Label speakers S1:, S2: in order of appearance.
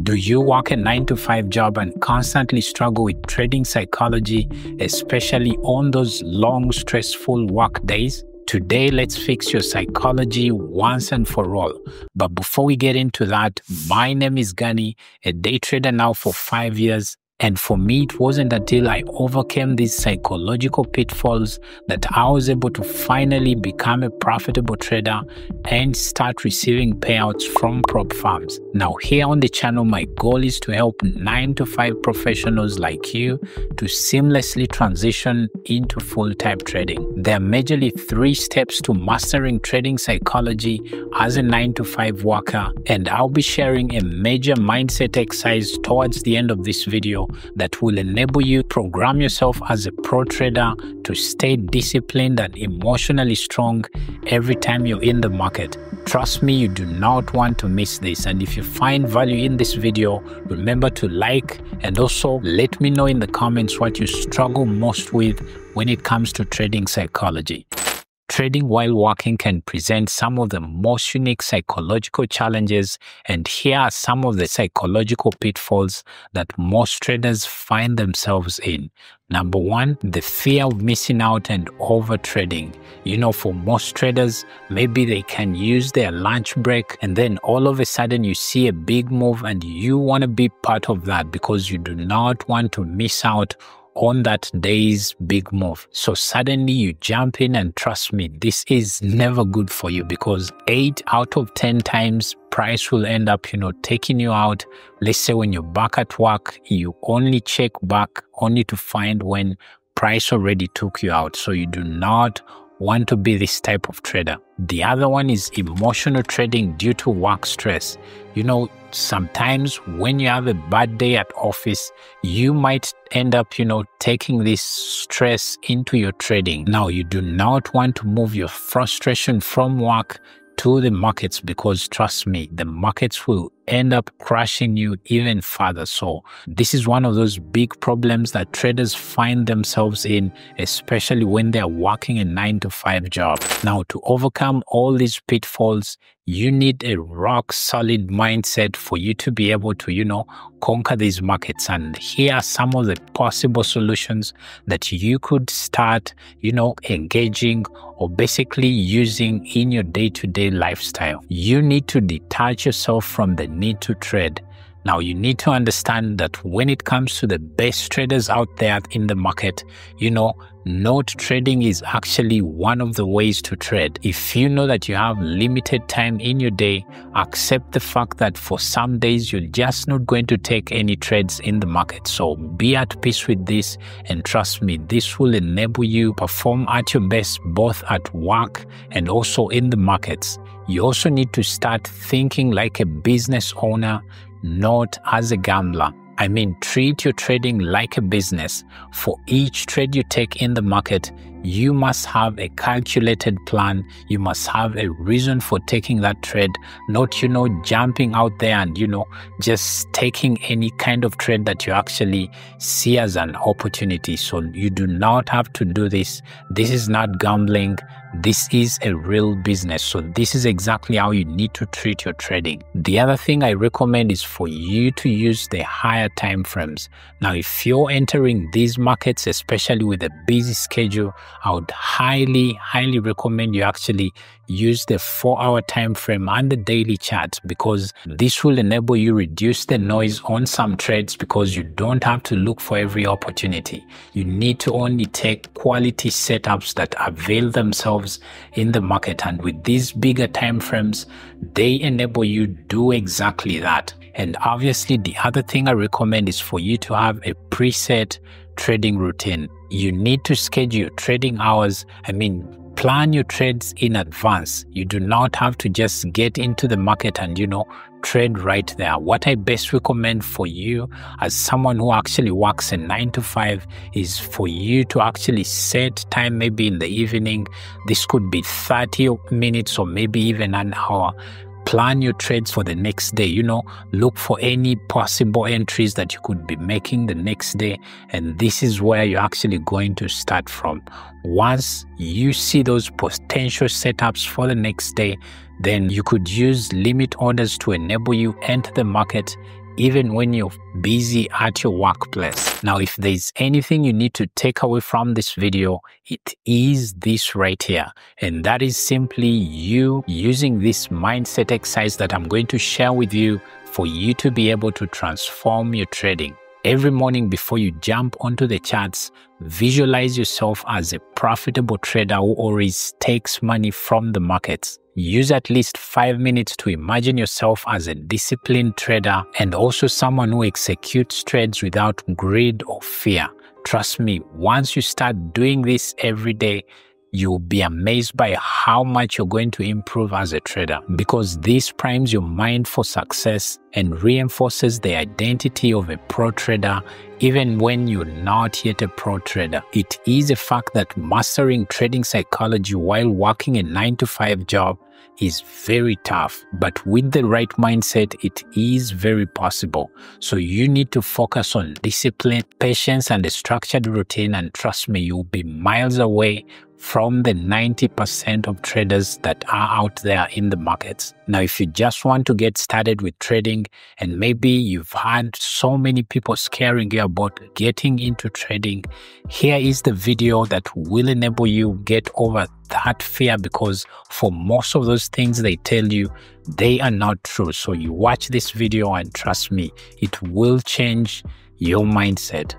S1: Do you work a 9-to-5 job and constantly struggle with trading psychology, especially on those long, stressful work days? Today, let's fix your psychology once and for all. But before we get into that, my name is Gani, a day trader now for 5 years. And for me, it wasn't until I overcame these psychological pitfalls that I was able to finally become a profitable trader and start receiving payouts from prop firms. Now, here on the channel, my goal is to help 9-to-5 professionals like you to seamlessly transition into full-time trading. There are majorly 3 steps to mastering trading psychology as a 9-to-5 worker, and I'll be sharing a major mindset exercise towards the end of this video that will enable you to program yourself as a pro trader to stay disciplined and emotionally strong every time you're in the market. Trust me, you do not want to miss this. And if you find value in this video, remember to like and also let me know in the comments what you struggle most with when it comes to trading psychology. Trading while working can present some of the most unique psychological challenges, and here are some of the psychological pitfalls that most traders find themselves in. Number 1, the fear of missing out and over trading. You know, for most traders, maybe they can use their lunch break and then all of a sudden you see a big move and you want to be part of that because you do not want to miss out on that day's big move. So suddenly you jump in, and trust me, this is never good for you because 8 out of 10 times price will end up, taking you out. Let's say when you're back at work, you only check back only to find when price already took you out. So you do not want to be this type of trader. The other one is emotional trading due to work stress. Sometimes when you have a bad day at office, you might end up, taking this stress into your trading. Now, you do not want to move your frustration from work to the markets because trust me, the markets will end up crushing you even further. So this is one of those big problems that traders find themselves in, especially when they're working a 9-to-5 job. Now, to overcome all these pitfalls, you need a rock solid mindset for you to be able to, conquer these markets. And here are some of the possible solutions that you could start, engaging or basically using in your day-to-day lifestyle. You need to detach yourself from the need to trade. Now, you need to understand that when it comes to the best traders out there in the market, not trading is actually one of the ways to trade. If you know that you have limited time in your day, accept the fact that for some days you're just not going to take any trades in the market. So be at peace with this, and trust me, this will enable you to perform at your best both at work and also in the markets. You also need to start thinking like a business owner, not as a gambler. I mean, treat your trading like a business. For each trade you take in the market, you must have a calculated plan. You must have a reason for taking that trade, not, jumping out there and, just taking any kind of trade that you actually see as an opportunity. So you do not have to do this. This is not gambling. This is a real business. So this is exactly how you need to treat your trading. The other thing I recommend is for you to use the higher time frames. Now, if you're entering these markets, especially with a busy schedule, I would highly recommend you actually use the 4-hour time frame and the daily chart, because this will enable you reduce the noise on some trades because you don't have to look for every opportunity. You need to only take quality setups that avail themselves in the market, and with these bigger time frames, they enable you to do exactly that. And obviously, the other thing I recommend is for you to have a preset trading routine. You need to schedule your trading hours. Plan your trades in advance. You do not have to just get into the market and, trade right there. What I best recommend for you as someone who actually works a 9-to-5 is for you to actually set time, maybe in the evening. This could be 30 minutes or maybe even an hour. Plan your trades for the next day. Look for any possible entries that you could be making the next day, and this is where you're actually going to start from. Once you see those potential setups for the next day, then you could use limit orders to enable you enter the market even when you're busy at your workplace. Now, if there's anything you need to take away from this video, it is this right here. And that is simply you using this mindset exercise that I'm going to share with you for you to be able to transform your trading. Every morning before you jump onto the charts, visualize yourself as a profitable trader who always takes money from the markets. Use at least 5 minutes to imagine yourself as a disciplined trader and also someone who executes trades without greed or fear. Trust me, once you start doing this every day, you'll be amazed by how much you're going to improve as a trader, because this primes your mind for success and reinforces the identity of a pro trader even when you're not yet a pro trader. It is a fact that mastering trading psychology while working a 9-to-5 job is very tough, but with the right mindset, it is very possible. So you need to focus on discipline, patience, and a structured routine, and trust me, you'll be miles away from the 90% of traders that are out there in the markets. Now, if you just want to get started with trading and maybe you've had so many people scaring you about getting into trading, here is the video that will enable you get over that fear, because for most of those things they tell you, they are not true. So you watch this video and trust me, it will change your mindset.